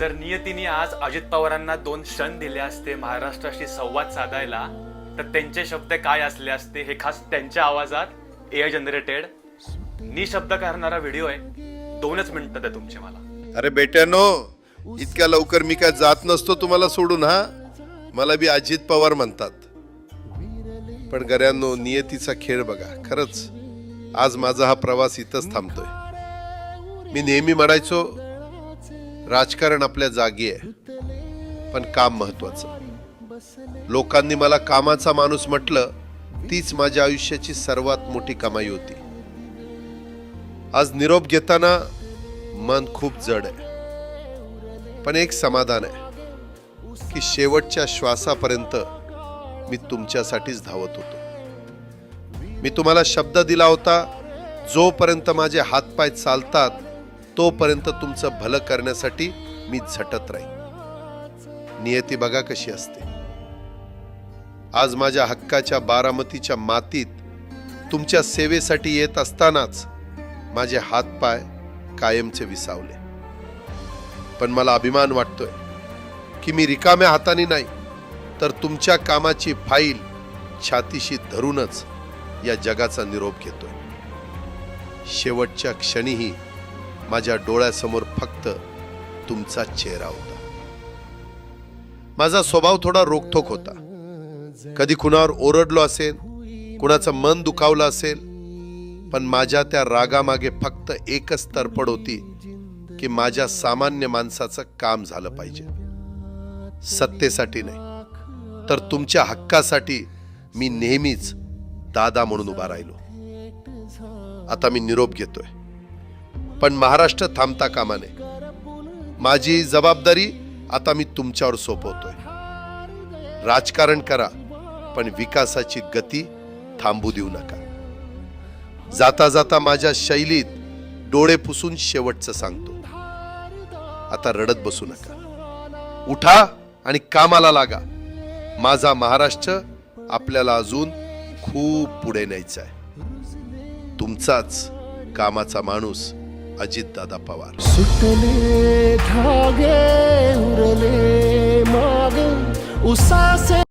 जर नियतीने आज अजित पवारांना 2 क्षण दिले असते महाराष्ट्राशी संवाद साधायला, तर त्यांचे शब्द काय असले असते हे खास त्यांच्या आवाजात एआय जनरेटेड निशब्द करणारा व्हिडिओ आहे. 2च मिनिटात आहे तुमचे मला. अरे बेट्यानो, इतक्या लवकर मी काय जात नसतो तुम्हाला सोडून. हा, मला बी अजित पवार म्हणतात. पण गऱ्यांनो, नियतीचा खेळ बघा. खरंच आज माझा हा प्रवास इथंच थांबतोय. मी नेहमी म्हणायचो राजकारण आपल्या जागी आहे, पण काम महत्वाचं. लोकांनी मला कामाचा माणूस म्हटलं, तीच माझ्या आयुष्याची सर्वात मोठी कमाई होती. आज निरोप घेताना मन खूप जड आहे, पण एक समाधान आहे की शेवटच्या श्वासापर्यंत मी तुमच्यासाठीच धावत होतो. मी तुम्हाला शब्द दिला होता, जोपर्यंत माझे हातपाय चालतात तोपर्यंत तुमचं भलं करण्यासाठी मी झटत राहीन. नियती बघा कशी असते. आज माझ्या हक्काच्या बारामतीच्या मातीत तुमच्या सेवेसाठी येत असतानाच माझे हातपाय कायमचे विसावले. पण मला अभिमान वाटतोय की मी रिकाम्या हाताने नाही, तर तुमच्या कामाची फाईल छातीशी धरूनच या जगाचा निरोप घेतोय. शेवटच्या क्षणीही माझ्या डोळ्यासमोर फक्त तुमचा चेहरा होता. माझा स्वभाव थोडा रोखठोक होता. कधी कुणावर ओरडलो असेल, कुणाचं मन दुखावलं असेल, पण माझ्या त्या रागामागे फक्त एकच तडफड होती की माझ्या सामान्य माणसाचं काम झालं पाहिजे. सत्तेसाठी नाही, तर तुमच्या हक्कासाठी मी नेहमीच दादा म्हणून उभा राहिलो. आता मी निरोप घेतोय, पण महाराष्ट्र थांबता कामा नये. माझी जबाबदारी आता मी तुमच्यावर सोपवतोय. राजकारण करा, पण विकासाची गती थांबू देऊ नका. जाता जाता माझ्या शैलीत डोळे पुसून शेवटचं सांगतो, आता रडत बसू नका. उठा आणि कामाला लागा. माझा महाराष्ट्र आपल्याला अजून खूप पुढे न्यायचा आहे. तुमचाच कामाचा माणूस अजितदादा पवार. सुटले धागे उरले माग उसासे